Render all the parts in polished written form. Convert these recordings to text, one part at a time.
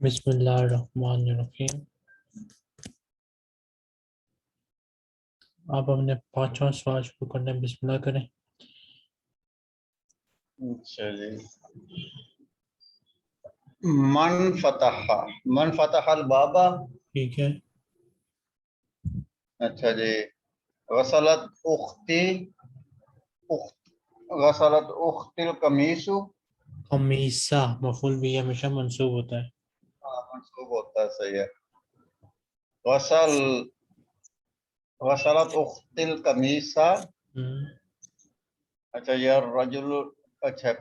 بسم اللہ الرحمن الرحیم۔ آپ ہم نے پانچواں سوال شروع کرنا ہے، بسم اللہ کریں۔ اچھا جی، من فتح البابا۔ ٹھیک ہے، اچھا جی، غسلت اختی غسلت اختی القمیص۔ قمیصہ مفعول بھی ہمیشہ منصوب ہوتا ہے۔ منصوب ہوتا ہے، صحیح ہے۔ غسل غسلت اختی القمیص۔ ہم، اچھا یہ رجل، اچھا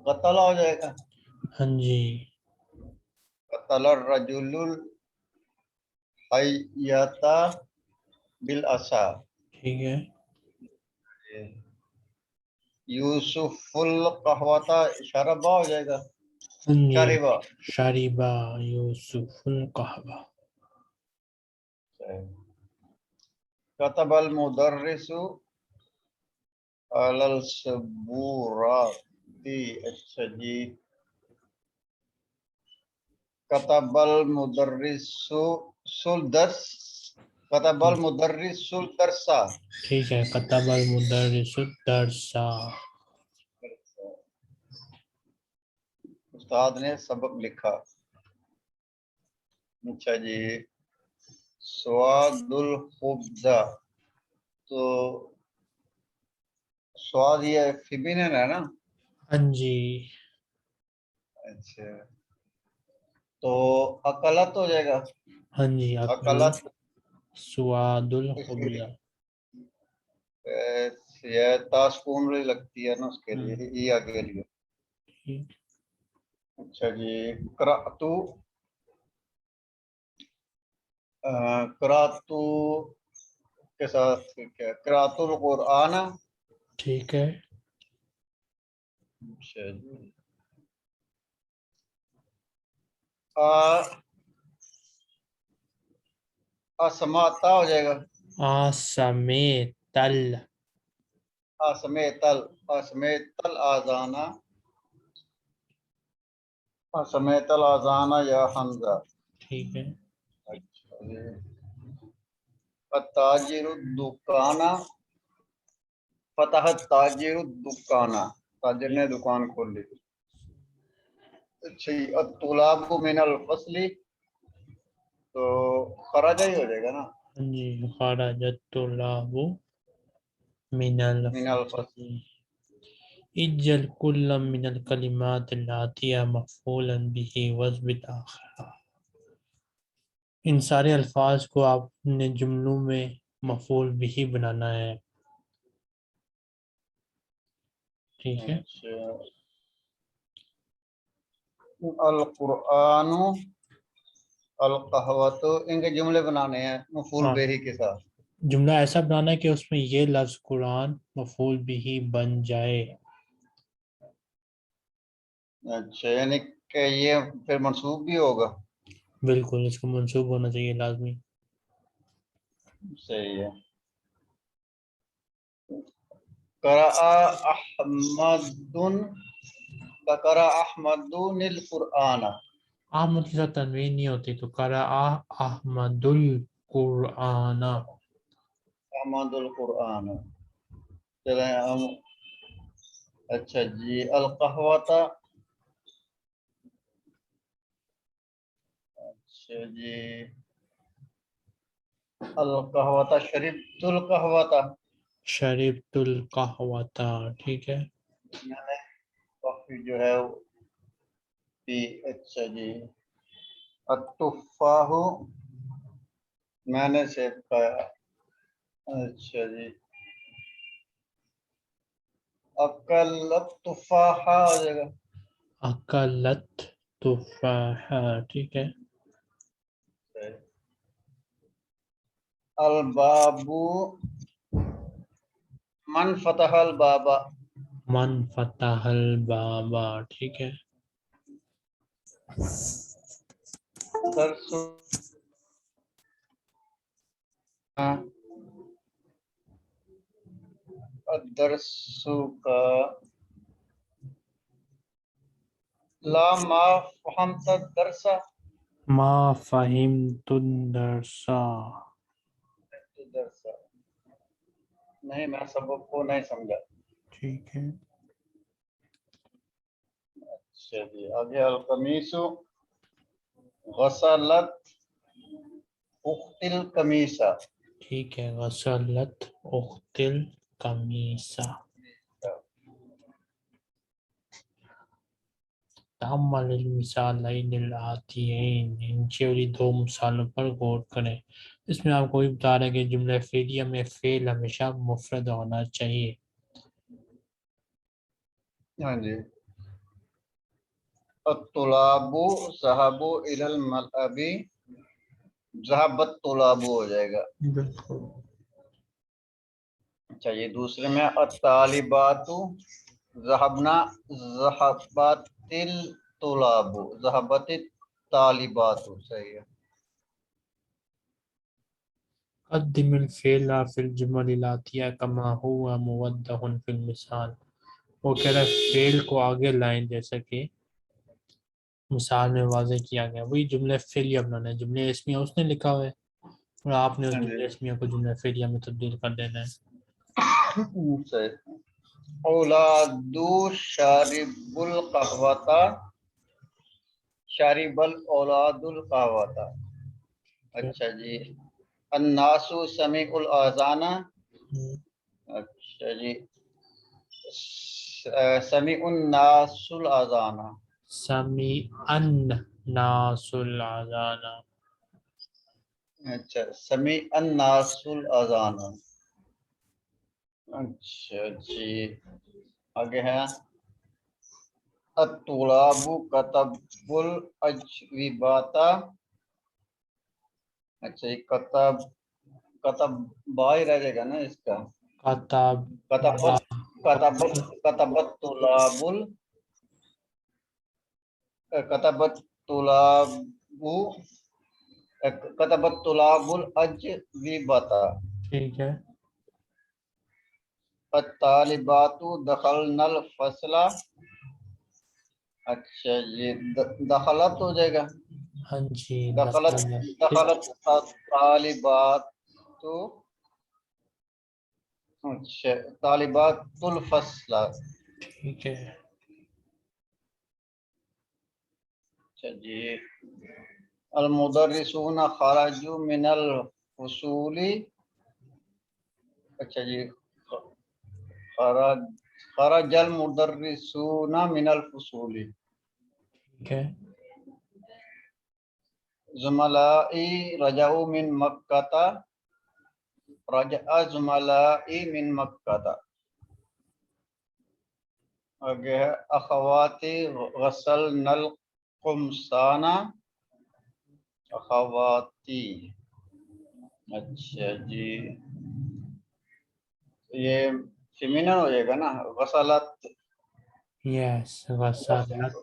قتل ہو جائے گا، ہاں جی، قتل الرجل الحیۃ بالعصا۔ ٹھیک ہے، یوسف القہوۃ شربا ہو جائے گا، ہاں جی، شربا۔ شاربہ یوسف القہوہ۔ کتب المدرس علی السبورۃ۔ اچھا جی، کتب المدرس الدرس، کتب المدرس الدرس۔ ٹھیک ہے، کتب المدرس الدرس۔ استاد نے سبق لکھا۔ اچھا جی، سواد الخبز، تو سواد یہ فیمینن ہے نا؟ ہاں جی، اچھا، تو اکلت ہو جائے گا، ہاں جی، اکلت۔ سواد الخبز۔ یہ تاسکون لگتی ہے نا، اس کے لیے ای آگے لیے۔ ٹھیک، اچھا جی، قرأتو قرأتو کے ساتھ کیا؟ قرأت القرآن۔ ٹھیک ہے، اچھا جی، اسماتا ہو جائے گا، آسمیت اسمیت الآذانہ، اسمیت الآذانہ یا حمزہ۔ ٹھیک ہے، اچھا جی، التاجر الدکان، فتح التاجر الدکان، تاجر نے دکان کھول لی۔ اچھا جی، الطلاب من الفصل، تو خراجہ ہی ہو جائے گا نا، ہاں جی، خرج الطلاب من من الفصل۔ الفصل۔ اجل كل من الكلمات الآتية مفعولا به واثبت آخرها۔ ان سارے الفاظ کو آپ نے جملوں میں مفعول به بنانا ہے۔ ٹھیک ہے، اچھا، القرآن، القہوۃ، ان کے جملے بنانے ہیں مفعول ہاں، بہ کے ساتھ۔ جملہ ایسا بنانا ہے کہ اس میں یہ لفظ قرآن مفعول به بن جائے۔ اچھا، یعنی کہ یہ پھر منصوب بھی ہوگا، بالکل، اس کو منصوب ہونا چاہیے لازمی۔ صحیح ہے۔ قرأ احمد، قرأ احمد القرآن۔ احمد کے ساتھ تنوین نہیں ہوتی تو قرأ احمد القرآن۔ احمد القرآن، چلیں ہم۔ اچھا جی، القہوۃ، اچھا جی، القہوۃ شربت القہوۃ، شربت القہوۃ۔ ٹھیک ہے، میں نے کافی جو ہے وہ پی۔ اچھا جی، التفاح، میں نے سیب کھایا۔ اچھا جی، اکلت تفاحہ ہو جائے گا، اکلت تفاح۔ ٹھیک ہے، الباب، من فتح الباب، من فتح الباب۔ ٹھیک ہے، درس، الدرس کا لا ما فهمت الدرس، ما فہمت الدرس. درس نہیں، میں سبق کو نہیں سمجھا. ٹھیک ہے. اچھا جی، آگے القمیص غسلت اخت القمیصہ. ٹھیک ہے. غسلت اخت القمیصہ. تأمل المثالین الآتیین. نیچے والی دو مثالوں پر غور کریں. اس میں آپ کو بھی بتا رہے ہیں کہ جملہ فعلیہ میں فعل ہمیشہ مفرد ہونا چاہیے. ہاں جی. الطلاب ذهبوا الى الملعب، ذهب الطلاب ہو جائے گا. بالکل. اچھا یہ دوسرے میں الطالبات ذهبنا، ذهبت الطلاب، ذهبت الطالبات. صحیح ہے. قدم الفعل فی الجمل الآتیہ کما هو موضح فی المثال. وہ کہہ رہا ہے فعل کو آگے لائیں جیسا کہ مثال میں واضح کیا گیا. وہی جملہ فعلیہ بنانا ہے. جملہ اسمیہ اس نے لکھا ہوا ہے اور آپ نے اس ہاں جی جملہ اسمیہ کو جملہ فعلیہ میں تبدیل کر دینا ہے. صحیح. اولاد شارب القهوة، شارب الاولاد القهوة. اچھا جی. الناس سمع الاذان. اچھا جی. سمع الناس الاذان. سمع الناس الأذان. اچھا سمع الناس الاذان. اچھا جی. آگے ہے الطلاب کتب الاجوبات. اچھا یہ کتب بائی رہ جائے گا نا اس کا. کتب کتبت کتبت کتبت طلاب کتبت طلاب کتبت طلاب الاجوبات. ٹھیک ہے. الطالبات دخلنا الفصل. اچھا یہ دخلت ہو جائے گا. ہاں جی. دخلت دخلت. دخلت الطالبات. اچھا طالبات الفصل. ٹھیک ہے. اچھا جی. المدرسون خرجوا من الفصول. اچھا جی. خرج المدرسون من الفصول. ٹھیک ہے. زملائی رجعوا من مکہ، رجع زملائی من مکہ. آگے ہے اخواتی غسلن القمصان. اخواتی. اچھا جی. یہ فیمینن ہو جائے گا نا. غسلت یس. غسلت.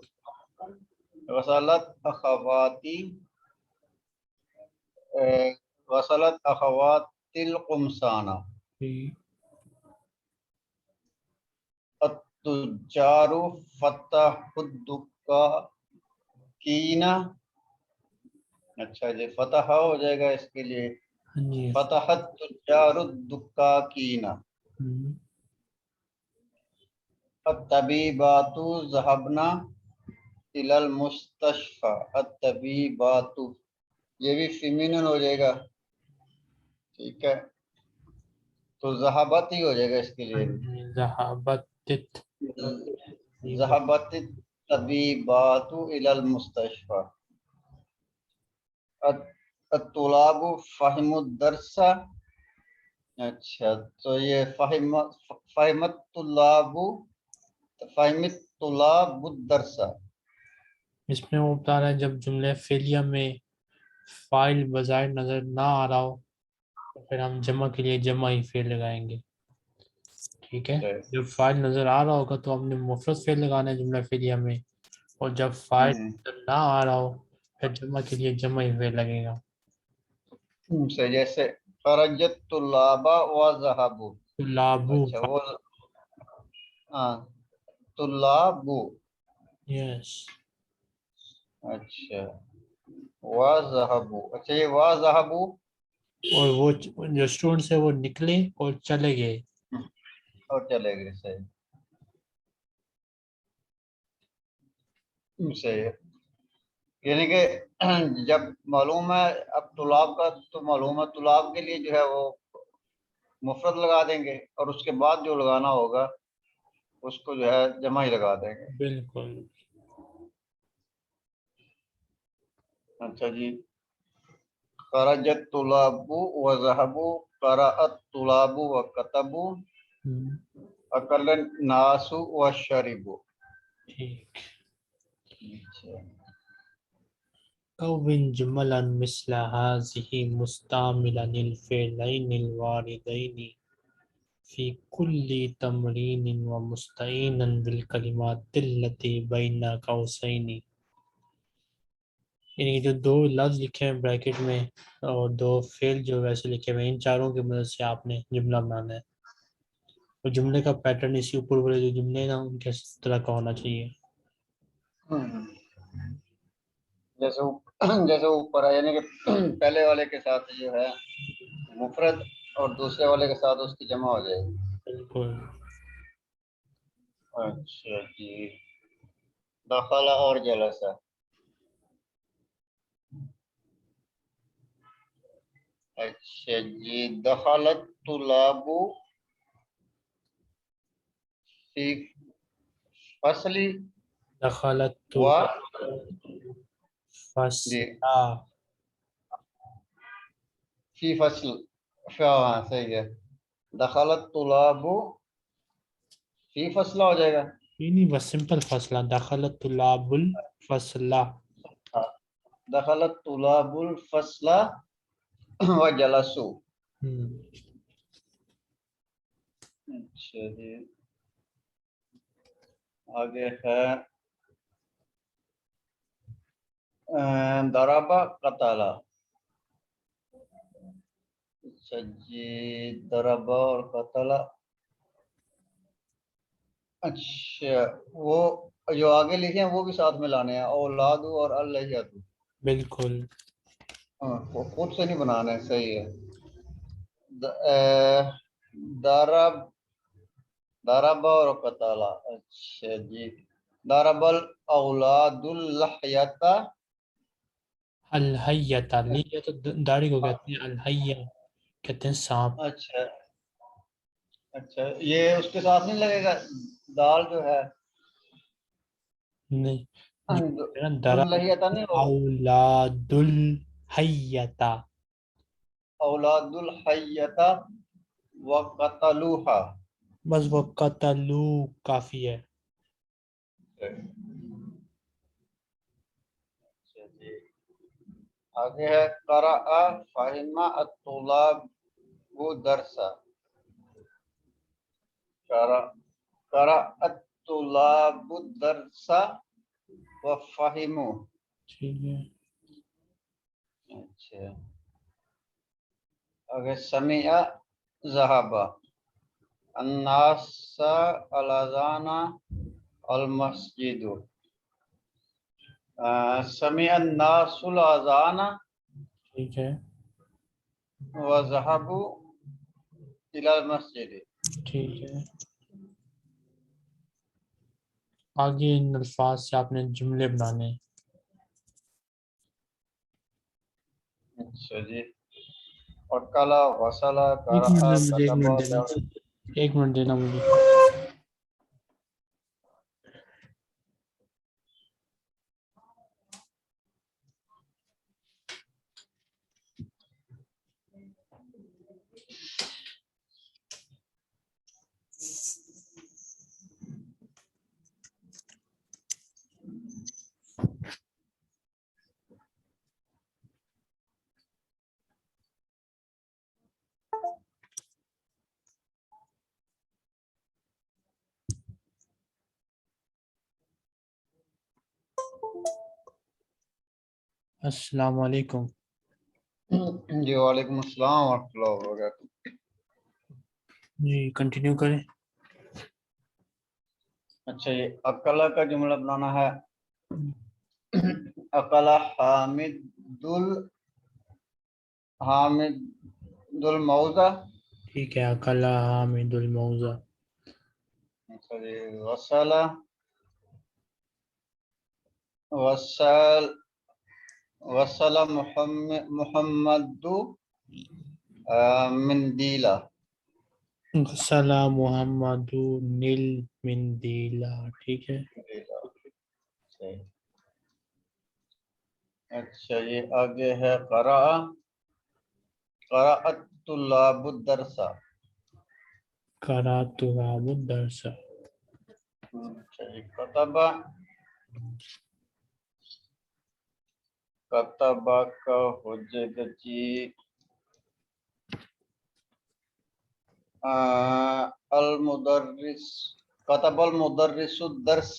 غسلت اخواتی غسلت اخواتی القمصان. التجار فتحوا الدکاکین. اچھا جی. فتح ہو جائے گا اس کے لیے. ہاں جی. فتحت التجار الدکاکین. الطبیبات ذهبنا الى المستشفى. الطبیبات یہ بھی فیمینن ہو جائے گا. ٹھیک ہے. تو ذہبت ہی ہو جائے گا اس کے لیے بھی. ذهبت. ذهبت الطبیبات الى المستشفى. الطلاب فهموا الدرس. اچھا تو یہ فہمت طلاب الدرس. اس میں وہ بتا رہا ہے جب جملہ فعلیہ میں فاعل بظاہر نظر نہ آ رہا ہو تو پھر ہم جمع کے لیے جمع ہی فعل لگائیں گے. ٹھیک ہے. جب فاعل نظر آ رہا ہوگا تو ہم نے مفرد فعل لگانا ہے جملہ فعلیہ میں، اور جب فاعل نظر نہ آ رہا ہو پھر جمع کے لیے جمع ہی فعل لگے گا. جیسے خرجت طلاب و ذهبوا. طلابو. اچھا وہ طلاب. یس. اچھا وَذَهَبُوا، اچھا یہ وَذَهَبُوا اور وہ جو اسٹوڈنٹس ہیں وہ نکلے اور چلے گئے. اور چلے گئے. صحیح صحیح ہے. یعنی کہ جب معلوم ہے اب طلاب کا تو معلوم ہے طلاب کے لیے جو ہے وہ مفرد لگا دیں گے اور اس کے بعد جو لگانا ہوگا اس کو جو ہے جمع ہی لگا دیں گے. بالکل. اچھا جی. خرجت طلاب و ذهبوا، قرأت طلاب و كتبوا، اکل الناس و شربوا. ٹھیک. اچھا کون جملا مثل هذه مستعملا الفعلين الواردين في كل تمرين ومستعينا بالكلمات التي بين قوسين. یعنی جو دو لفظ لکھے ہیں بریکٹ میں اور دو فعل جو ویسے لکھے ہوئے ہیں، ان چاروں کی مدد سے آپ نے جملہ بنانا ہے. اور جملے کا پیٹرن اسی اوپر والے جو جملے ہیں نا ان کے طرح کا ہونا چاہیے. جیسے اوپر ہے یعنی کہ پہلے والے کے ساتھ جو ہے مفرد اور دوسرے والے کے ساتھ اس کی جمع ہو جائے گی. بالکل. اچھا جی. دخل اور جلسہ. اچھا جی. دخلت طلاب فی فصلی دخلت و جی فصلا. فی فصل. ہاں صحیح ہے. دخلت طلاب فی فصلہ ہو جائے گا. یہ نہیں بس سمپل فصلہ. دخلت طلاب الفصلہ. دخلت طلاب الفصل و جلسوا. اچھا جی. آگے ہے ضرب قتل. اچھا جی. ضرب اور قتل. اچھا وہ جو آگے لکھے ہیں وہ بھی ساتھ میں لانے ہیں. اولاد اور الہیت. بالکل. وہ خود سے نہیں بنانا ہے. صحیح ہے. ضرب ضرب اور قتل. اچھا جی. ضرب الاولاد اللحیت. الحیۃ. لیہ تو داڑھی کو کہتے ہیں، الحیہ کہتے ہیں سانپ. اچھا اچھا. یہ اس کے ساتھ نہیں لگے گا دال جو ہے نہیں ضرب اللحیت نہیں ہوگا. اولاد الحیۃ. اولاد الحیت وقتلوها. بس وہ قتلو کافی ہے. اچھا جی. آگے ہے قرأ فہم الطلاب درسا. قرأ الطلاب الدرس وفہموا. ٹھیک ہے. اچھا. آگے سمع ذهب الناس الاذان المسجد. سمع الناس الاذان ٹھیک ہے. وذهبوا الى المسجد. ٹھیک ہے. آگے ان الفاظ سے آپ نے جملے بنانے ہیں. اچھا جی. اور کلا وصلا ایک منٹ قرأ مجھے ایک منٹ دینا. كتب. ایک منٹ دینا مجھے. السلام علیکم. جی وعلیکم السلام ورحمۃ اللہ وبرکاتہ. جی کنٹینیو کریں. اچھا یہ اکلا کا جملہ بنانا ہے. اکلا حامد الموزہ. ٹھیک ہے، اکلا حامد الموزہ. وصل وصل وصل محمد مندیلا. غسل محمد نیل مندیلا. ٹھیک ہے. صحیح. اچھا یہ آگے ہے قرأت طلاب الدرس. قرأت طلاب الدرس. اچھا جی کتبہ کا ہو جائے گا جی المدرس. کتب المدرس الدرس.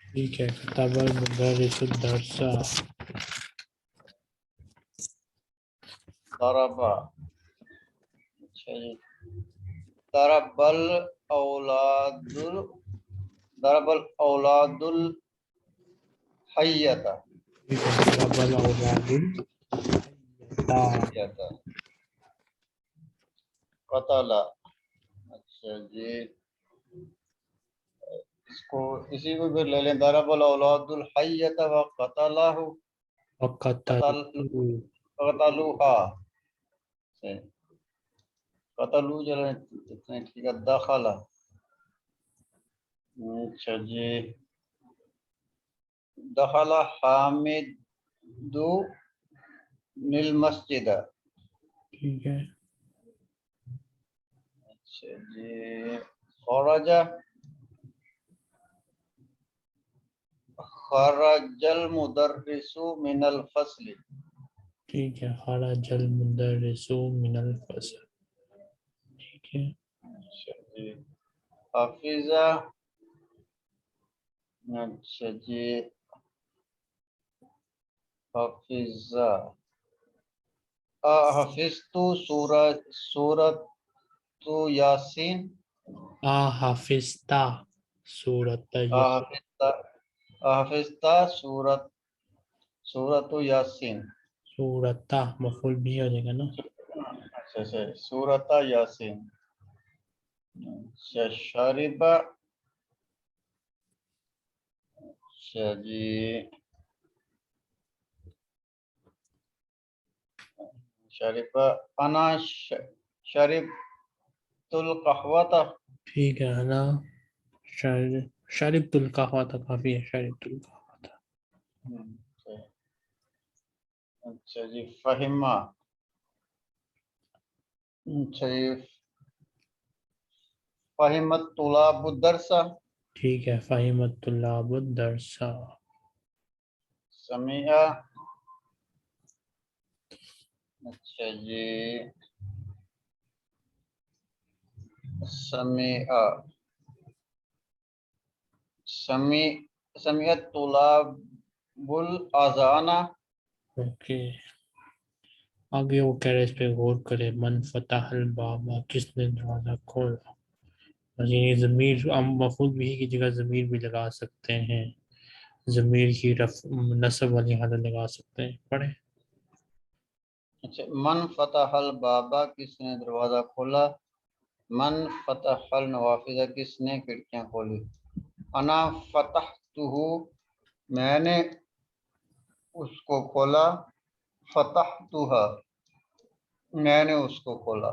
ٹھیک ہے، کتب المدرس الدرس. ضرب. اچھا جی ضرب الاولاد الحیۃ. ٹھیک ہے، ضرب الاولاد الحیۃ. قتل. اچھا جی اس کو اسی کو پھر لے لیں. ضرب الاولاد الحیۃ وقتلہ وقتلوا. قتلوها. قتلو چلیں اتنے ٹھیک ہے. دخل. اچھا جی دخل حامد المسجد. ٹھیک ہے. اچھا جی خرج المدرس من الفصل. ٹھیک ہے، خرج المدرس من الفصل. ٹھیک ہے. اچھا جی حفظ. اچھا جی حفظت سورۃ یاسین. حافظتا سورۃ یاسین. حفظت سورۃ یاسین. سورۃ مفعول بھی ہو جائے گا نا. اچھا اچھا سورۃ یاسین. اچھا شارب. اچھا جی شارب انا شربت القہوۃ. ٹھیک ہے نا. شربت القہوہ تھا، کافی ہے شربت القہوہ تھا. اچھا جی فہمہ. اچھا جی فہمت طلاب الدرس. ٹھیک ہے، فہمت طلاب الدرس. سمیع. اچھا جی سمیعت طلاب الاذان. اوکے. آگے وہ کہہ رہے اس پہ غور کرے. من فتح الباب، کس نے دروازہ کھولا. یعنی ضمیر ہم مفعول بھی کی جگہ ضمیر بھی لگا سکتے ہیں، ضمیر کی نصب والی حالت لگا سکتے ہیں. پڑھیں. اچھا من فتح الباب کس نے دروازہ کھولا. من فتح النوافذ کس نے کھڑکیاں کھولی. انا فتحتہ میں نے اس کو کھولا. فتحتھا میں نے اس کو کھولا.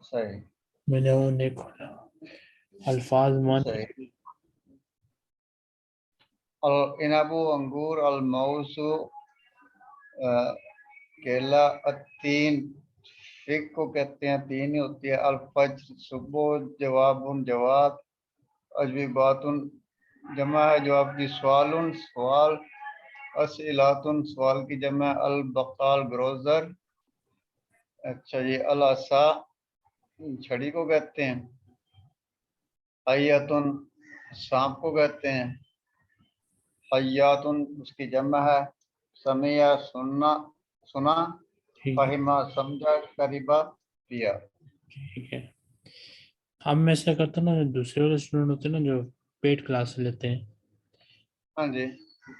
صحیح میں نے انہیں کھولا. الفاظ معنی. صحیح. العنب انگور. الموز کیلا. التین فگ کو کہتے ہیں، تین ہی ہوتی ہے. الفجر صبح. جواب جواب. اجوبات جمع ہے جواب کی. سوال سوال. اسئلات سوال کی جمع. البقال گروزر. اچھا جی العصا چھڑی کو کہتے ہیں. حیاتن سانپ کو کہتے ہیں. حیاتن اس کی جمع ہے. سمیع سنا. ٹھیک ہے. فہمہ سمجھا. قریبہ پیا. ٹھیک ہے. ہم میں ایسا کرتے ہیں نا، دوسرے والے اسٹوڈنٹ ہوتے ہیں نا جو پیڈ کلاس لیتے ہیں، ہاں جی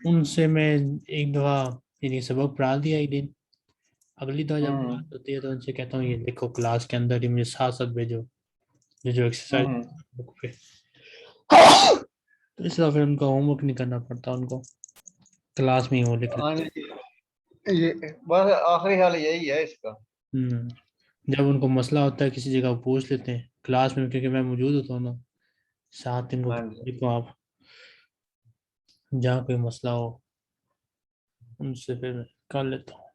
ان سے میں ایک دفعہ یعنی سبق پڑھا دیا ایک دن، اگلی دفعہ جب ہوں بات ہوتی ہے تو ان سے کہتا ہوں یہ لکھو کلاس کے اندر ہی، مجھے ساتھ ساتھ بھیجو جو ایکسرسائز ہوں بک پہ، تو اس طرح پھر ان کا ہوم ورک نہیں کرنا پڑتا ان کو، کلاس میں ہی وہ لکھ ہاں لیتے جی، یہ بس آخری حال یہی ہے اس کا۔ ہیں۔ جب ان کو مسئلہ ہوتا ہے کسی جگہ وہ پوچھ لیتے ہیں کلاس میں، کیونکہ میں موجود ہوتا ہوں نا، ساتھ ان کو ہاں جی، لکھو آپ، جہاں کوئی مسئلہ ہو ان سے پھر میں کر لیتا ہوں۔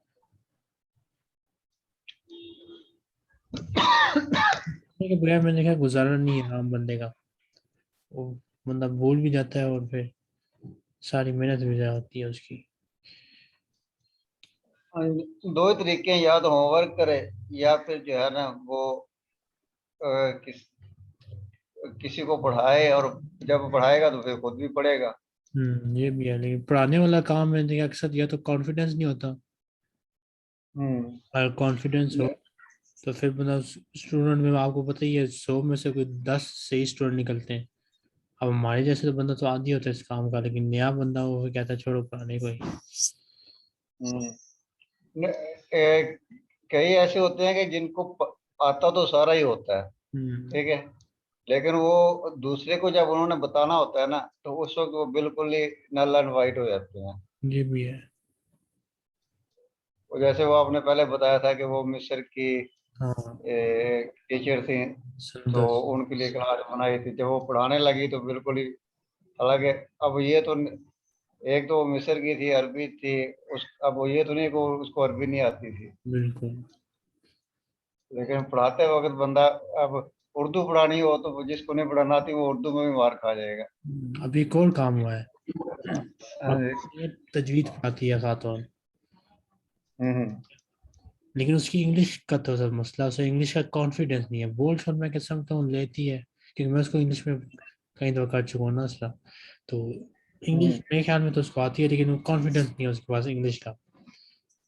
کے بغیر میں نے دیکھا گزارا نہیں ہے عام بندے کا، وہ بندہ بھول بھی جاتا ہے اور پھر ساری محنت بھی ضائع ہوتی ہے اس کی۔ ہاں جی، دو ہی طریقے ہیں، یا تو ہوم ورک کرے یا پھر جو ہے نا وہ کسی کو پڑھائے، اور جب پڑھائے گا تو پھر خود بھی پڑھے گا۔ یہ بھی ہے، لیکن پڑھانے والا کام میں نے دیکھا اکثر یا تو کانفیڈینس نہیں ہوتا، ہوں اگر کانفیڈینس ہو تو پھر بندہ اسٹوڈنٹ میں، آپ کو پتہ ہی ہے 100 میں سے کوئی 10 صحیح اسٹوڈنٹ نکلتے ہیں۔ اب ہمارے جیسے تو بندہ تو عادی ہوتا ہے اس کام کا، لیکن نیا بندہ وہ کہتا ہے چھوڑو پڑھانے کو ہی۔ ہوں کئی ایسے ہوتے ہیں کہ جن کو آتا تو سارا ہی ہوتا ہے، ٹھیک ہے، لیکن وہ دوسرے کو جب انہوں نے بتانا ہوتا ہے نا تو اس وقت وہ بالکل ہی نل اینڈ وائٹ ہو جاتے ہیں۔ یہ بھی ہے، جیسے وہ آپ نے پہلے بتایا تھا کہ وہ مصر کی ہاں ٹیچر تھیں، تو سندس، ان کے لیے کلاس بنائی تھی، جب وہ پڑھانے لگی تو بالکل ہی، حالانکہ اب یہ تو ایک تو وہ مصر کی تھی، عربی تھی، اب وہ یہ تو نہیں کہ اس کو عربی نہیں آتی تھی، بالکل۔ لیکن پڑھاتے وقت بندہ اب اردو پڑھانی ہو تو جس کو نہیں پڑھانا آتی وہ اردو میں بھی مار کھا جائے گا۔ ابھی ایک اور کام ہوا ہے، ہاں اب جی، یہ تجوید پڑھاتی ہے خاتون، ہوں لیکن اس کی انگلش کا تو سب مسئلہ، اسے انگلش کا کانفیڈینس نہیں ہے، بول چھوڑ میں کہہ سکتا ہوں لیتی ہے، کیونکہ میں اس کو انگلش میں کئی دفعہ کر چکا ہوں نا اس طرح، تو ہوں انگلش میرے خیال میں تو اس کو آتی ہے، لیکن وہ کانفیڈینس نہیں ہے اس کے پاس انگلش کا۔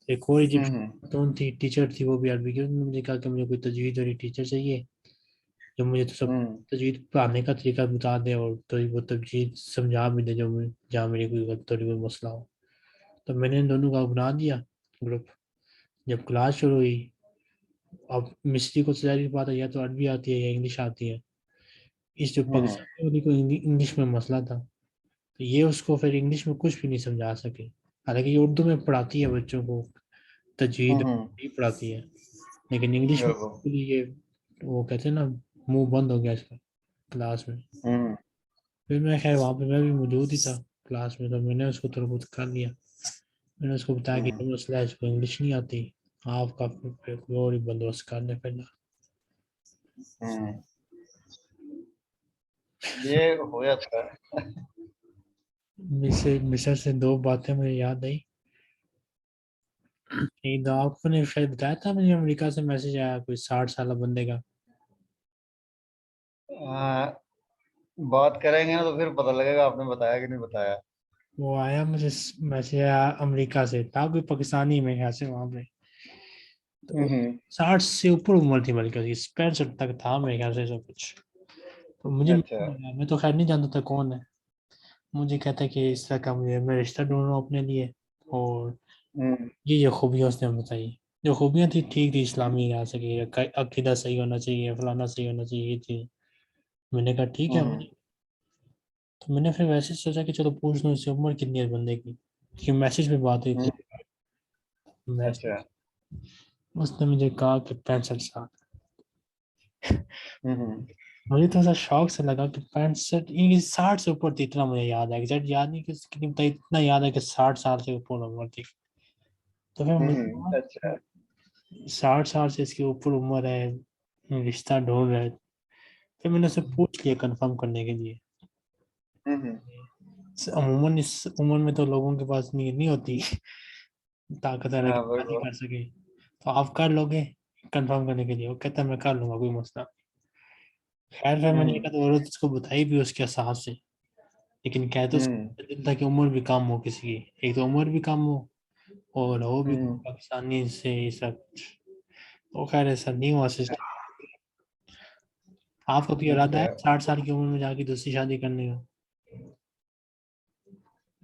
ایک اور ہوں ایجپشن خاتون تھی، ٹیچر تھی، وہ بھی عربی کی، انہوں نے مجھے کہا کہ مجھے کوئی تجوید والی ٹیچر چاہیے جو مجھے تو سب ہوں تجوید پڑھانے کا طریقہ بتا دے اور تو وہ تجوید سمجھا بھی دے، جو جہاں میری کوئی غلط تھوڑی کوئی مسئلہ ہو۔ تو میں نے ان دونوں کا بنا دیا گروپ، جب کلاس شروع ہوئی، اب مستری کو ظاہر بات ہے یا تو عربی آتی ہے یا انگلش آتی ہے، اس جو ہوں پاکستانی والی کو انگلش میں مسئلہ تھا، تو یہ اس کو پھر انگلش میں کچھ بھی نہیں سمجھا سکے، حالانکہ یہ اردو میں پڑھاتی ہے بچوں کو تجوید ہوں بھی پڑھاتی ہے، لیکن انگلش میں بالکل، بالکل یہ وہ کہتے ہیں نا منہ بند ہو گیا اس کا کلاس میں۔ ہوں پھر میں خیر وہاں پہ میں بھی موجود ہی تھا کلاس میں، تو میں نے اس کو تھوڑا بہت کر لیا، میں نے اس کو بتایا کہ ہوں یہ مسئلہ ہے، اس کو انگلش نہیں آتی، آپ کا پھر کوئی اور ہی بندوبست کرنے پہلا۔ ہوں یہ ہو جاتا ہے۔ مصر سے دو باتیں مجھے یاد آئی، ایک دو آپ نے شاید بتایا تھا مجھے امریکہ سے میسج آیا کوئی 60 سالہ بندے کا، بات کریں گے نا تو پھر پتہ لگے گا آپ نے بتایا کہ نہیں بتایا۔ وہ آیا مجھے میسج آیا امریکہ سے، تھا کوئی پاکستانی میں خیال سے وہاں پہ، تو ہوں 60 سے اوپر عمر تھی بلکہ اس کی، 65 تک تھا میرے خیال سے سب کچھ، تو مجھے اچھا، میں تو خیر نہیں جانتا تھا کون ہے، مجھے کہتا ہے کہ اس طرح کا مجھے میں رشتہ ڈھونڈ رہا ہوں اپنے لیے، اور ہوں یہ خوبیاں اس نے بتائی، جو خوبیاں تھی ٹھیک تھی، اسلامی لحاظ سے کہ عقیدہ صحیح ہونا چاہیے، فلانا صحیح ہونا چاہیے، یہ چیز میں نے کہا ٹھیک ہے ہوں مجھے، تو میں نے پھر ویسے سوچا کہ چلو پوچھ لوں اس سے عمر کتنی ہے بندے کی، کہ میسج پہ بات ہوئی تھی، ہوں اچھا، اس نے مجھے کہا کہ 65 سال، ہوں مجھے تو ایسا شوق سے لگا کہ 65 یہ 60 سے اوپر تھی، اتنا مجھے یاد ہے ایگزیکٹ یاد نہیں کہ کتنی بتائی، اتنا یاد ہے کہ 60 سال سے اوپر عمر تھی، تو پھر مجھے ہوں اچھا، 60 سال سے اس کی اوپر عمر ہے، رشتہ ڈھونڈ رہا ہے، پھر میں نے اسے پوچھ لیا کنفرم کرنے کے لیے، ہوں عموماً اس عمر میں تو لوگوں کے پاس نیت نہیں ہوتی طاقت ہے کہ ہاں شادی بالکل، کر سکے، تو آپ کر لو گے کنفرم کرنے کے لیے، وہ کہتا ہے میں کر لوں گا کوئی مسئلہ نہیں۔ خیر پھر میں نے ہوں کہا تو عورت اس کو بتائی بھی اس کے حساب سے، لیکن کہتے اس ہوں کو دل تھا کہ عمر بھی کم ہو کسی کی، ایک تو عمر بھی کم ہو اور وہ بھی ہوں پاکستانی سے یہ سب، تو خیر ایسا نہیں ہوا سسٹم۔ آپ کا کوئی ارادہ اچھا، ہے 60 سال کی عمر میں جا کے دوسری شادی کرنے کا؟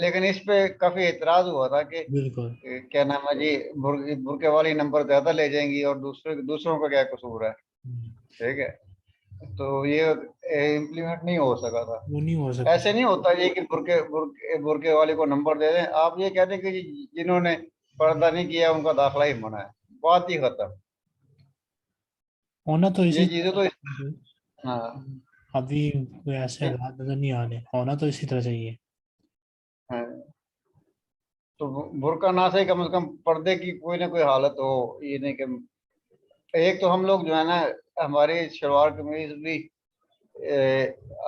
لیکن اس پہ کافی اعتراض ہوا تھا کہ بالکل کیا نام ہے جی برقعے والی نمبر زیادہ لے جائیں گی اور دوسروں کا کیا قصور ہے. ٹھیک ہے, تو یہ امپلیمنٹ نہیں ہو سکا تھا. وہ نہیں ہو سکتا. ایسے نہیں ہوتا یہ کہ برقعے والے کو نمبر دے دیں. آپ یہ کہتے ہیں کہ جنہوں نے پردہ نہیں کیا ان کا داخلہ ہی منع ہے, بات ہی ختم. ہونا تو اسی یہ چیزیں تو ہاں ابھی کوئی ایسے حالات نظر نہیں آ رہے, ہونا تو اسی طرح چاہیے. ہاں. تو برقع نہ سے کم از کم پردے کی کوئی نہ کوئی حالت ہو. یہ نہیں کہ ایک تو ہم لوگ جو ہے نا ہماری شلوار قمیض بھی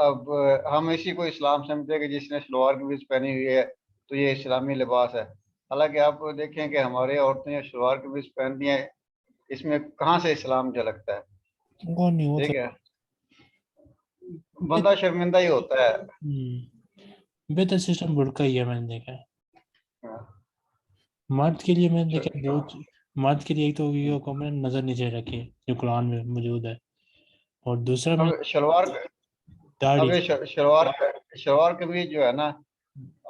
اب ہم اسی کو اسلام سمجھتے ہیں کہ جس نے شلوار قمیض پہنی ہوئی ہے تو یہ اسلامی لباس ہے. حالانکہ آپ دیکھیں کہ ہماری عورتیں شلوار قمیض پہنتی ہیں, اس میں کہاں سے اسلام جھلکتا ہے. وہ نہیں ہو ٹھیک سکتا. ہے, بندہ شرمندہ ہی ہوتا ہے. بہتر سسٹم برقع ہی ہے میں نے دیکھا ہے. ہاں. مرد کے لیے میں نے دیکھا دو مرد کے لیے ایک تو یہ حکم ہے نظر نیچے رکھے جو قرآن میں موجود ہے, اور دوسرا میں اب شلوار داڑھی. شلوار قمیض جو ہے نا,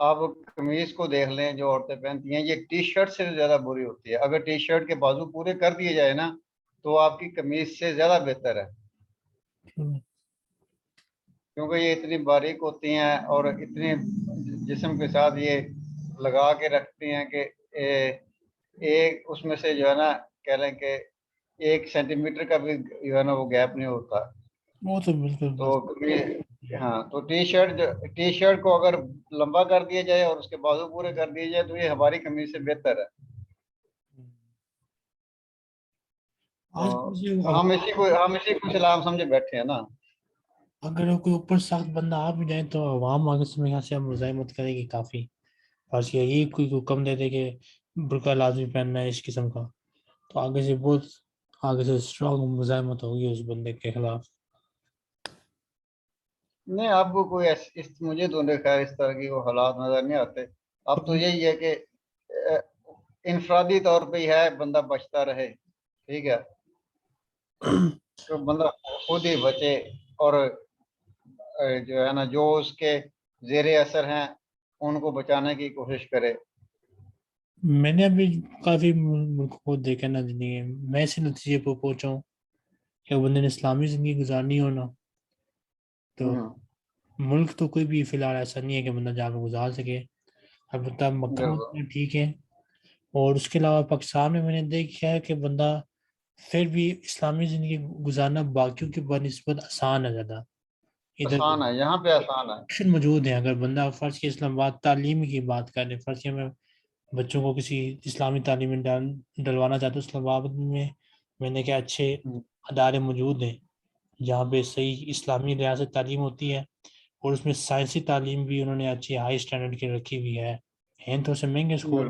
آپ قمیض کو دیکھ لیں جو عورتیں پہنتی ہیں, یہ ٹی شرٹ سے زیادہ بری ہوتی ہے. اگر ٹی شرٹ کے بازو پورے کر دیے جائے نا تو آپ کی قمیض سے زیادہ بہتر ہے, کیونکہ یہ اتنی باریک ہوتی ہیں اور اتنی جسم کے ساتھ یہ لگا کے رکھتی ہیں کہ ایک اس میں سے جو ہے نا کہہ لیں کہ 1 سینٹی میٹر کا بھی جو ہے نا وہ گیپ نہیں ہوتا. وہ تو بالکل تو ہاں, تو ٹی شرٹ کو اگر لمبا کر دیا جائے اور اس کے بازو پورے کر دیے جائے تو یہ ہماری قمیض سے بہتر ہے. آج ہم اسی کو اسلام سمجھے بیٹھے ہیں نا. اگر کوئی اوپر سخت بندہ آ بھی جائے تو عوام آگے سے میرے خیال سے مزاحمت کرے گی کافی. بس یہی کوئی حکم دے دے کہ برقع لازمی پہننا ہے اس قسم کا, تو آگے سے اسٹرانگ مزاحمت ہوگی اس بندے کے خلاف. نہیں, آپ کو کوئی مجھے تو خیر اس طرح کی وہ حالات نظر نہیں آتے. اب تو یہی ہے کہ انفرادی طور پہ ہی ہے بندہ بچتا رہے. ٹھیک ہے, تو بندہ خود ہی بچے اور جو ہے نا جو اس کے زیر اثر ہیں ان کو بچانے کی کوشش کرے. میں نے ابھی کافی ملک کو دیکھا نا زندگی میں اسی نتیجے پہ پہنچا ہوں کہ بندے نے اسلامی زندگی گزارنی ہونا تو ملک تو کوئی بھی فی الحال ایسا نہیں ہے کہ بندہ جا کے گزار سکے. البتہ مکہ مدینہ ٹھیک ہے, اور اس کے علاوہ پاکستان میں نے دیکھا ہے کہ بندہ پھر بھی اسلامی زندگی گزارنا باقیوں کی بنسبت آسان ہے زیادہ. ادھر آسان ہے, یہاں پہ آسان ہے. آپشن موجود ہیں. اگر بندہ فرض کے اسلام آباد تعلیم کی بات کرے, فرض کے میں بچوں کو کسی اسلامی تعلیم میں ڈلوانا چاہتا ہوں, اسلام آباد میں نے کیا اچھے ادارے موجود ہیں جہاں پہ صحیح اسلامی ریاست تعلیم ہوتی ہے, اور اس میں سائنسی تعلیم بھی انہوں نے اچھی ہائی اسٹینڈرڈ کی رکھی ہوئی ہے. ہیں تو سے مہنگے اسکول,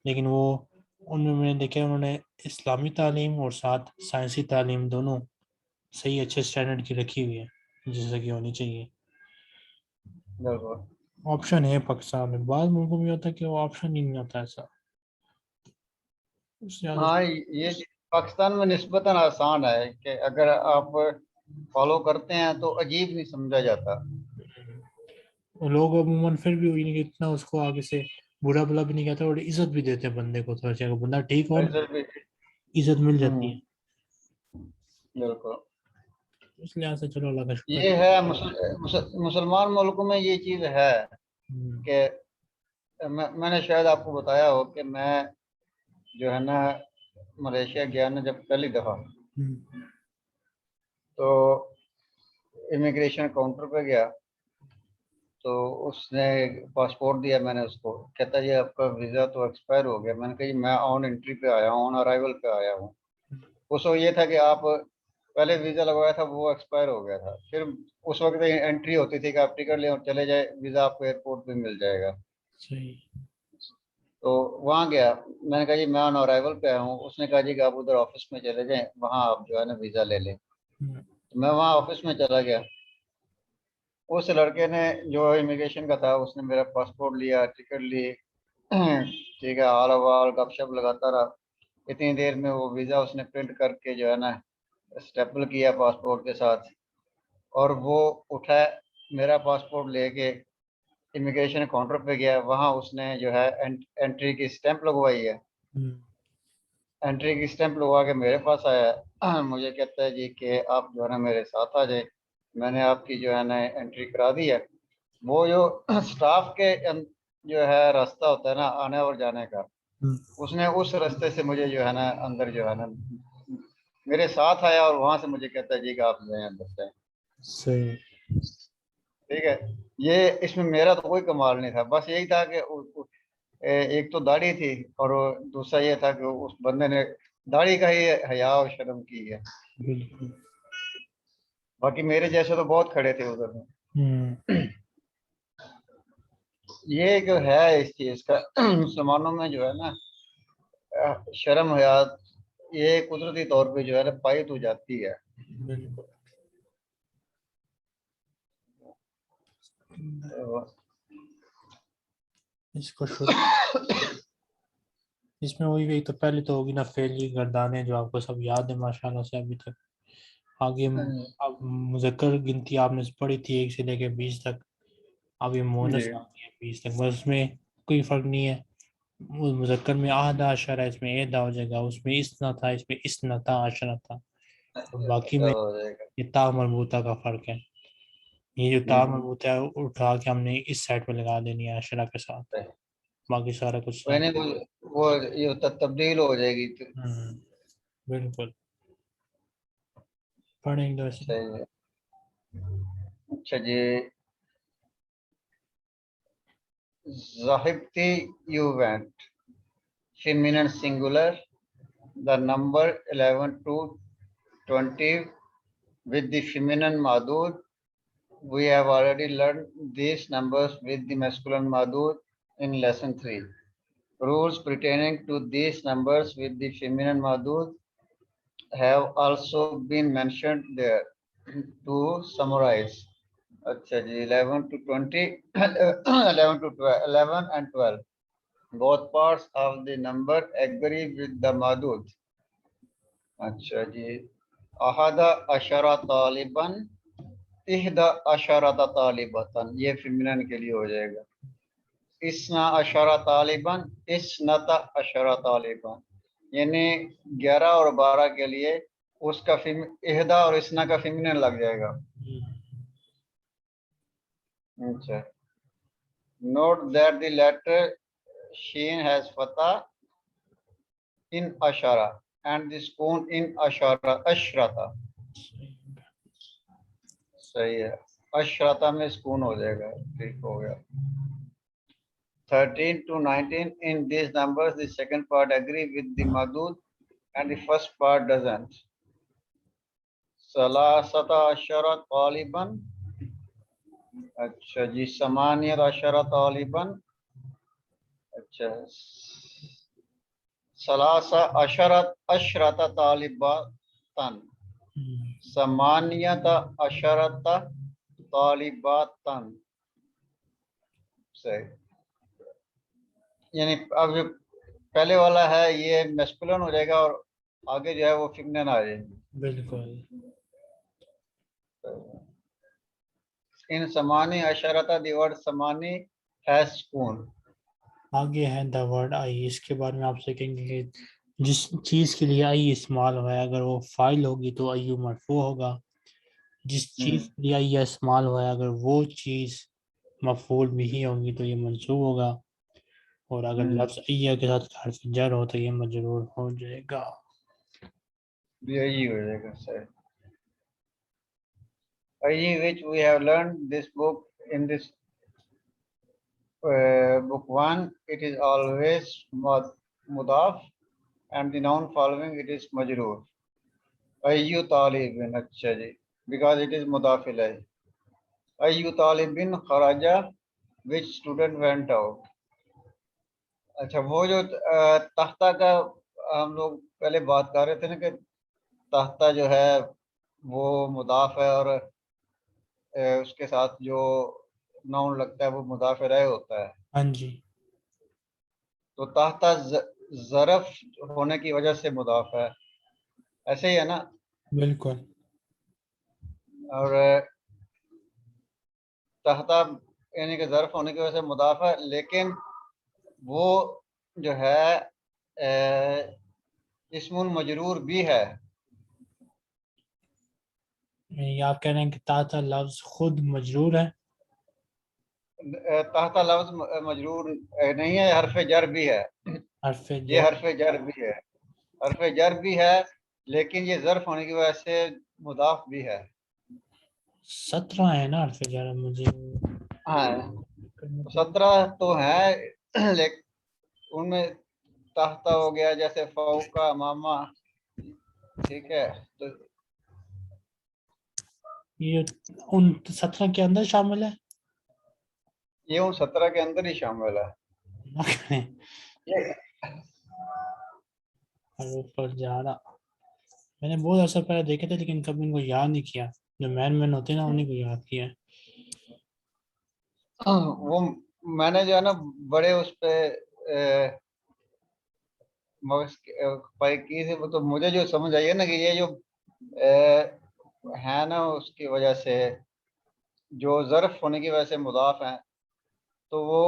لیکن وہ ان میں نے دیکھا انہوں نے اسلامی تعلیم اور ساتھ سائنسی تعلیم دونوں صحیح اچھے اسٹینڈرڈ کی رکھی ہوئی ہے جیسا کہ ہونی چاہیے. آپشن ہے پاکستان میں. بعض ملکوں میں ہوتا ہے کہ وہ آپشن ہی نہیں ہوتا ایسا. ہاں, یہ پاکستان میں نسبتاً آسان ہے کہ اگر آپ فالو کرتے ہیں تو عجیب نہیں سمجھا جاتا. لوگ عموماً پھر بھی ہوئی نہیں کہ اتنا اس کو آگے سے برا بلا بھی نہیں کہتا, اور عزت بھی دیتے ہیں بندے کو. تھوڑا سا بندہ ٹھیک ہو نا عزت مل جاتی ہے. بالکل, اس لحاظ سے چلو اللہ کا شکر. یہ ہے مسلمان ملکوں میں یہ چیز ہے کہ میں نے شاید آپ کو بتایا ہو کہ میں جو ہے نا ملیشیا گیا نا جب پہلی دفعہ, تو امیگریشن کاؤنٹر پہ گیا تو اس نے پاسپورٹ دیا. میں نے اس کو کہتا یہ آپ کا ویزا تو ایکسپائر ہو گیا. میں نے کہا جی میں آن انٹری پہ آیا ہوں, آن ارائیول پہ آیا ہوں. اس وقت یہ تھا کہ آپ پہلے ویزا لگوایا تھا وہ ایکسپائر ہو گیا تھا, پھر اس وقت انٹری ہوتی تھی کہ آپ ٹکٹ لیں اور چلے جائے, ویزا آپ کو ایئرپورٹ پہ مل جائے گا. صحیح. تو وہاں گیا, میں نے کہا جی میں آن ارائیول پہ آیا ہوں. اس نے کہا جی کہ آپ ادھر آفس میں چلے جائیں, وہاں آپ جو ہے نا ویزا لے لیں. تو میں وہاں آفس میں چلا گیا. اس لڑکے نے جو امیگریشن کا تھا اس نے میرا پاسپورٹ لیا, ٹکٹ لی, ٹھیک ہے, حال حوال گپ شپ لگاتا رہا. اتنی دیر میں وہ ویزا اس نے پرنٹ کر کے جو ہے نا اسٹیپل کیا پاسپورٹ کے ساتھ, اور وہ اٹھا میرا پاسپورٹ لے کے امیگریشن کاؤنٹر پہ گیا, وہاں اس نے جو ہے انٹری کی اسٹیمپ لگوائی ہے. انٹری کی اسٹیمپ لگوا کے میرے پاس آیا, مجھے کہتا ہے جی کہ آپ جو ہے نا میرے ساتھ آ جائیں, میں نے آپ کی جو ہے نا انٹری کرا دی ہے. وہ جو سٹاف کے جو ہے راستہ ہوتا ہے نا آنے اور جانے کا, اس نے اس راستے سے مجھے جو ہے نا اندر جو ہے نا میرے ساتھ آیا, اور وہاں سے مجھے کہتا ہے جی کہ آپ جائیں اندر سے. صحیح. ٹھیک ہے, یہ اس میں میرا تو کوئی کمال نہیں تھا, بس یہی تھا کہ ایک تو داڑھی تھی, اور دوسرا یہ تھا کہ اس بندے نے داڑھی کا ہی حیا و شرم کی ہے. بالکل. باقی میرے جیسے تو بہت کھڑے تھے ادھر میں. یہ جو ہے اس چیز کا مسلمانوں میں جو ہے نا شرم حیات, یہ قدرتی طور پہ جو ہے نا پائی تو جاتی ہے. بالکل. اس کو اس میں وہی تو پہلے تو ہوگی نا فعلی گردانیں جو آپ کو سب یاد ہے ماشاءاللہ سے ابھی تک. آگے اب مذکر گنتی آپ نے پڑھی تھی 1 سے لے کے 20 تک, اب یہ مونس جی آ گئی ہے 20 تک, بس اس میں کوئی فرق نہیں ہے. مذکر میں آدھا عشر ہے, اس میں ایدھا ہو جائے گا, اس میں اسنا تھا, اس میں اسنتا عشرہ تھا, اور باقی میں ہو جائے گا. یہ تا مربوطہ کا فرق ہے. یہ جو تا مربوطہ ہے اٹھا کے ہم نے اس سائڈ پہ لگا دینی ہے عشرہ کے ساتھ, باقی سارا کچھ میں ساتھ. نے وہ یہ تبدیل ہو جائے گی. بالکل. پڑھیں گے ویسے. صحیح ہے. اچھا جی, ذاہبتی you went, feminine singular, the number 11 to 20 with the feminine madud. We have already learned these numbers with the masculine madud in lesson 3. Rules pertaining to these numbers with the feminine madud have also been mentioned there. To summarize, اچھا جی 11 to 20 11 to 12 11 and 12, both parts of the number agree with the madud. اچھا جی, احد عشرہ طالباً, احدى عشرة طالبة, یہ feminine کے لیے ہو جائے گا. اسنا عشرہ طالباً, اسنتا عشرہ طالباً, یعنی 11 اور 12 کے لیے اس کا احدى اور اسنا کا فیمنن لگ جائے گا. اچھا, note that the letter sheen has fatha in ashara and the spoon in ashara ashrata. صحیح ہے, اشرتا میں سکون ہو جائے گا. ٹھیک ہو گیا. 13 to 19, in these numbers the second part agree with the madud and the first part doesn't. ثلاثة عشرة طالباً, اچھا جی, ثمانية عشرة طالباً, اچھا, ثلاثة عشرة طالباً, ثمانية عشرة طالباً. صحیح. یعنی اب جو پہلے والا ہے یہ میسکولن ہو جائے گا, اور آگے جو ہے وہ فیمنن آ جائے گی. بالکل. ان ثمانی عشرتا, دی ورڈ ثمانی ہیز سکون. آگے ہے دا ورڈ آئی, اس کے بارے میں آپ سے کہیں گے کہ جس چیز کے لیے آئی استعمال ہوا ہے اگر وہ فاعل ہوگی تو ایو مرفوع ہوگا, جس چیز کے لیے آئی استعمال ہوا ہے اگر وہ چیز مفعول بھی ہوگی تو یہ منصوب ہوگا, اور اگر لفظ ایہ کے ساتھ حرف جر ہو تو یہ مجرور ہو جائے گا. یہی ہو جائے گا. صحیح. which we have learned this book in this book 1, it is always mudaf, and the noun following it is majroor. ayyu talibin, اچھا جی, because it is mudaf ilayh. ayyu talibin kharaja, which student went out. اچھا, وہ جو تختہ کا ہم لوگ پہلے بات کر رہے تھے نا کہ تختہ جو ہے وہ مضاف ہے, اور اس کے ساتھ جو ناؤن لگتا ہے وہ مضاف الیہ ہوتا ہے. ہاں جی. تو تحت ظرف ہونے کی وجہ سے مضاف ہے, ایسے ہی ہے نا. بالکل. اور تحت یعنی کہ ظرف ہونے کی وجہ سے مضاف ہے، لیکن وہ جو ہے اسم مجرور بھی ہے. یہ آپ کہہ رہے ہیں کہ تحت لفظ خود مجرور ہے؟ تحت لفظ مجرور نہیں ہے، حرف جر بھی ہے. حرف یہ جر حرف جر بھی ہے، حرف جر بھی ہے، لیکن یہ ظرف ہونے کی وجہ سے مضاف بھی ہے. 17 ہے نا حرف جر، مجھے ہاں 17 تو ہیں، لیکن ان میں تحت ہو گیا، جیسے فوقا، ماما. ٹھیک ہے، تو یہ ان 17 کے اندر شامل ہے؟ یہ ان 17 کے اندر ہی شامل ہے. اوپر جا رہا، میں نے بہت عرصہ پہلے دیکھے تھے لیکن کبھی ان کو یاد نہیں کیا. جو مین ہوتے ہیں نا انہیں کو یاد کیا ہے. وہ میں نے جو ہے نا بڑے اس پہ پائی کی تھی، تو مجھے جو سمجھ آئی ہے نا کہ یہ جو ہے نا اس کی وجہ سے جو ظرف ہونے کی وجہ سے مضاف ہیں، تو وہ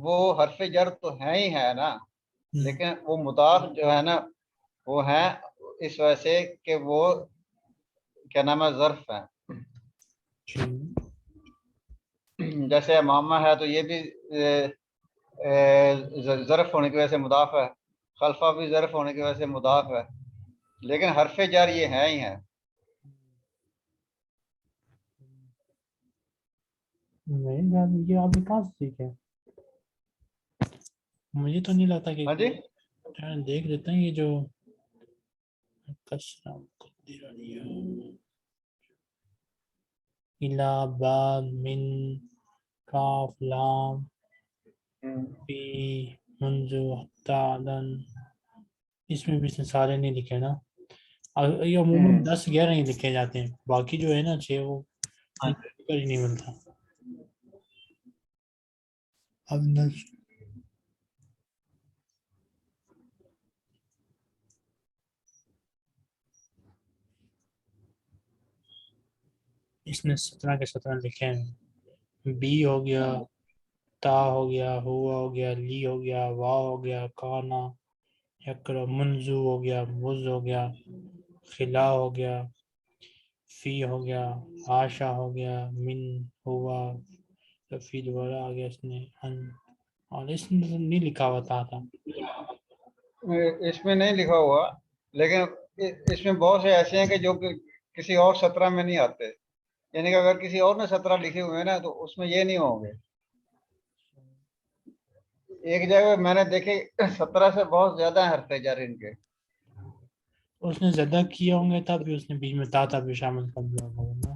وہ حرف جر تو ہے ہی ہے نا، لیکن وہ مضاف جو ہے نا وہ ہے اس وجہ سے کہ وہ کیا نام ہے ظرف ہے. جیسے ماما ہے تو یہ بھی ظرف ہونے کی وجہ سے مضاف ہے، خلفہ بھی ظرف ہونے کی وجہ سے مضاف ہے، لیکن حرف جر یہ ہے ہی ہے. میرے خیال میں یہ آپ نے کہاں سے سیکھے؟ مجھے تو نہیں لگتا کہ ہاں جی، دیکھ لیتے ہیں یہ جو الہ بعد من کاف لام پی منذ تعلن، اس میں بھی سارے نہیں لکھے نا، یہ عموماً 10-11 ہی لکھے جاتے ہیں، باقی جو ہے نا 6 وہ ہی نہیں ملتا. اب اس نے 17 کے 17 لکھے ہیں. بی ہو گیا، تا ہو گیا، ہوا ہو گیا، لی ہو گیا، وا ہو گیا، کانا، یکر، منزو ہو گیا، مز ہو گیا، خلا ہو گیا، فی ہو گیا، آشا ہو گیا، من ہوا، فی دوبارہ آ گیا اس نے ان، اور اس میں نہیں لکھا ہوا تھا. اس میں نہیں لکھا ہوا، لیکن اس میں بہت سے ایسے ہیں کہ جو کہ کسی اور 17 میں نہیں آتے. یعنی کہ اگر کسی اور نے 17 لکھے ہوئے ہیں نا تو اس میں یہ نہیں ہوں گے. ایک جگہ میں نے دیکھے 17 سے بہت زیادہ حرف جر ان کے. اس نے زیادہ کیے ہوں گے تب بھی اس نے بیچ میں تا بھی شامل کر دیا ہوگا،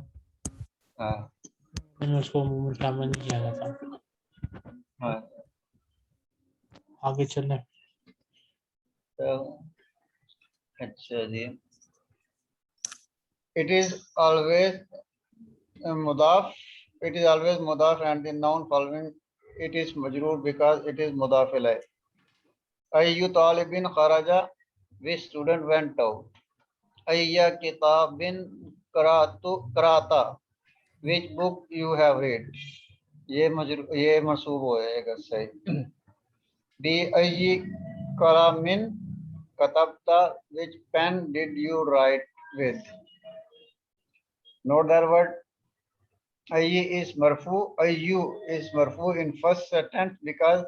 ہاں میں نے اس کو عموماً شامل نہیں کیا جاتا. ہاں. آگے چلیں. اچھا جی. It is always mudaf. It is always mudaf and the noun following it is majroor because it is mudaf ilayh. Ayyu talibin kharaja, which student went out. Ayya kitabin qara'ta, which book you have read. یہ منصوب ہوئے گا صحیح. بی ayyi kalamin katabta, which pen did you write with. Note that word ayyi is marfu. Ayyu is marfu in first sentence because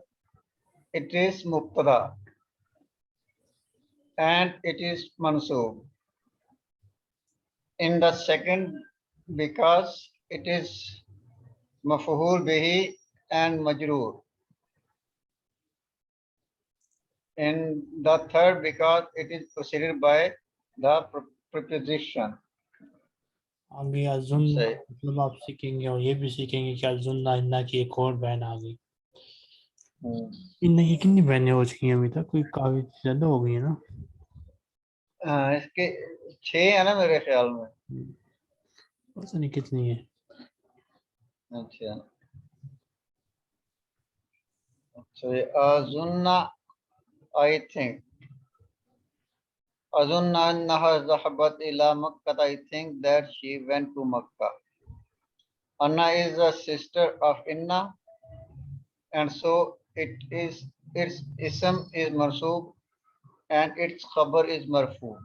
it is mubtada and it is mansub. In the second because it is maf'ul bihi and majroor. In the third because it is preceded by the preposition. آگے ازن صحیح. مطلب آپ سیکھیں گے، اور یہ بھی سیکھیں گے کہ ازن انہ کی ایک اور بہن آ گئی. ان کی کتنی بہنیں ہو چکی ہیں ابھی تک؟ کوئی کافی زیادہ ہو گئی ہیں نا. اس کے 6 ہیں نا میرے خیال میں. پتہ نہیں کتنی ہے. اچھا اچھا. ازن I think. أظن أنها ذهبت إلى مكة. I think that she went to Makkah. Anna is a sister of Inna, and so its ism is mansoob and its khabar is marfu.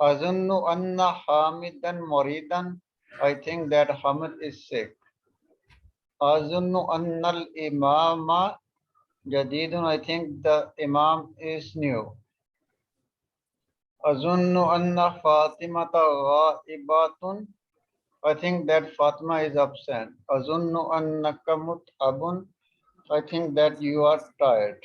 Azunnu anna Hamidan Muridan. I think that Hamid is sick. Azunnu anna al-imama jadidun. I think the imam is new. Azunnu anna Fatimata ghaibatun. I think that Fatima is absent. Azunnu annaka mut'abun. I think that you are tired.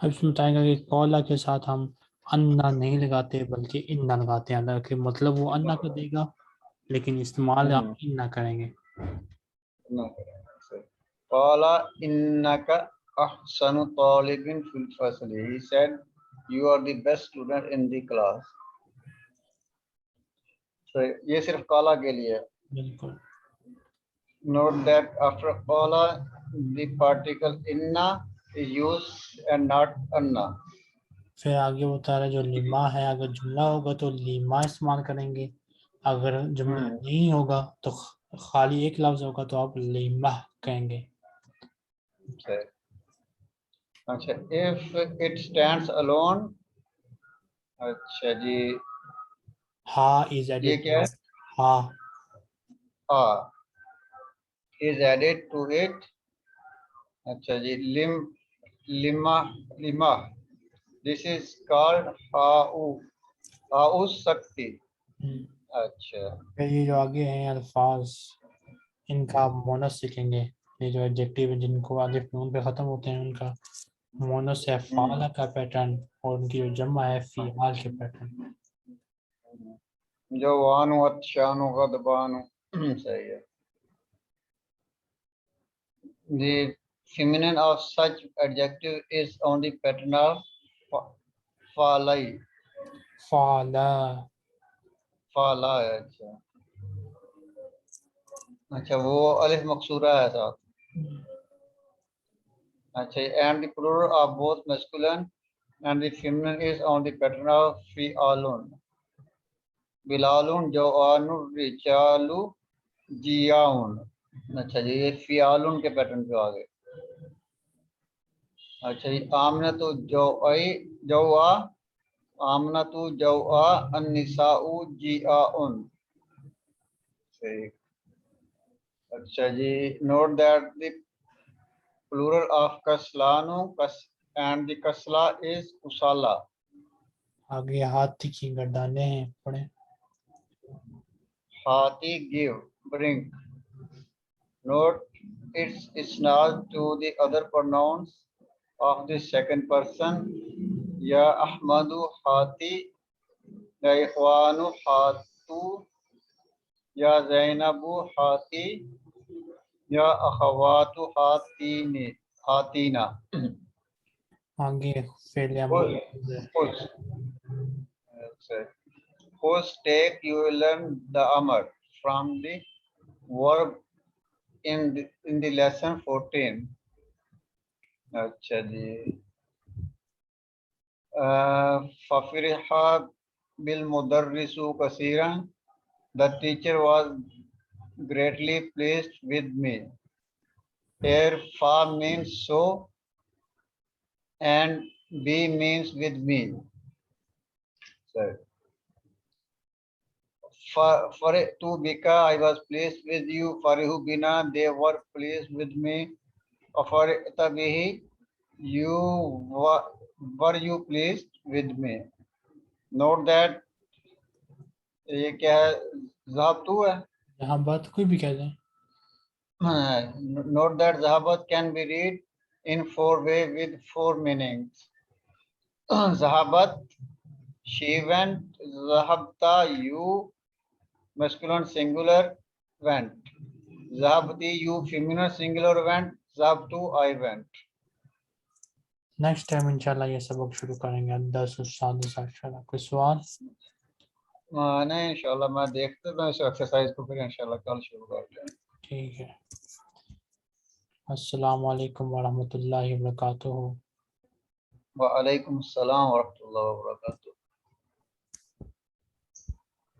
اب اس میں بتائیں گا کہ قولا کے ساتھ ہم انا نہیں لگاتے بلکہ انا لگاتے ہیں، حالانکہ مطلب وہ انا کا دے گا لیکن استعمال ہم انا کریں گے. قال innaka ahsanu talibin fil fasli. He said, you are the best student in the class. So یہ صرف قالا کے لیے. بالکل. Note that after qala the particle inna is used and not anna. پھر آگے وہ بتا رہا ہے جو لیما ہے، اگر جملہ ہوگا تو لیما استعمال کریں گے، اگر جملہ نہیں ہوگا تو خالی ایک لفظ ہوگا تو آپ لیما کہیں گے. اچھا if it stands alone. اچھا جی ہا از یہ ایڈڈ کیا ہے؟ ہا is added to it. اچھا جی lima. This is called ha'u sakti. اچھا پھر یہ جو آگے ہیں الفاظ ان کا مونس سیکھیں گے. یہ جو ایڈجیکٹیو ہیں جن کو الف نون پہ ختم ہوتے ہیں ان کا مونس ہے فعال کا پیٹرن، اور ان کی جو جمع ہے فعال کے پیٹرن. جوانو اتشانو غضبانو. صحیح ہے. The feminine of such adjective is on the pattern of falai. فعلا. فعلا ہے. اچھا وہ الف مقصورہ ہے صاحب. اچھا and the plural of both masculine and the feminine is on the pattern of fi'alun. بلالun جوانun رجالو جیاؤن. اچھا جی یہ فیالون کے پیٹرن پہ آگے. اچھا جی آمنہ تو جوا آمنہ تو جوا النساء جیاؤن. اچھا جی note that the plural of kaslanu and the kasla is kusala. آگے ہاتھی کی گردانے ہیں، پڑھیں. Hati give, bring. Note its isnad to the other pronouns of the second person. Ya Ahmadu Hati, Ya Ikhwanu Hatu, Ya Zainabu Hati, Ya Akhawatu Hatini, Hatina. آگے فعل امر Whose take you will learn the amr from the verb in the lesson 14. اچھا جی ففرحا بالمدرس کثیرا. The teacher was greatly pleased with me. Here fa means so and be means with me. Sorry. For to bika I was pleased with you. Farihu bina they were pleased with me. For tabihi you were you pleased with me. Note that یہ کیا ہے ذہبتو ہے. یہاں بات کوئی بھی کہہ دیں. Note that ذہبت can be read in 4 ways with 4 meanings. ذہبت she went. ذہبتا you masculine singular went. ذہبتی you feminine singular went. ذہبتو I went. Next time انشاءاللہ یہ سبق شروع کریں گے 10 اور 7. کوئی سوال؟ نہیں انشاءاللہ میں دیکھتے ہوں اس ایکسرسائز کو پھر انشاءاللہ کل شروع کرتے ہیں. ٹھیک ہے. السلام علیکم ورحمۃ اللہ وبرکاتہ. وعلیکم السلام ورحمۃ اللہ وبرکاتہ.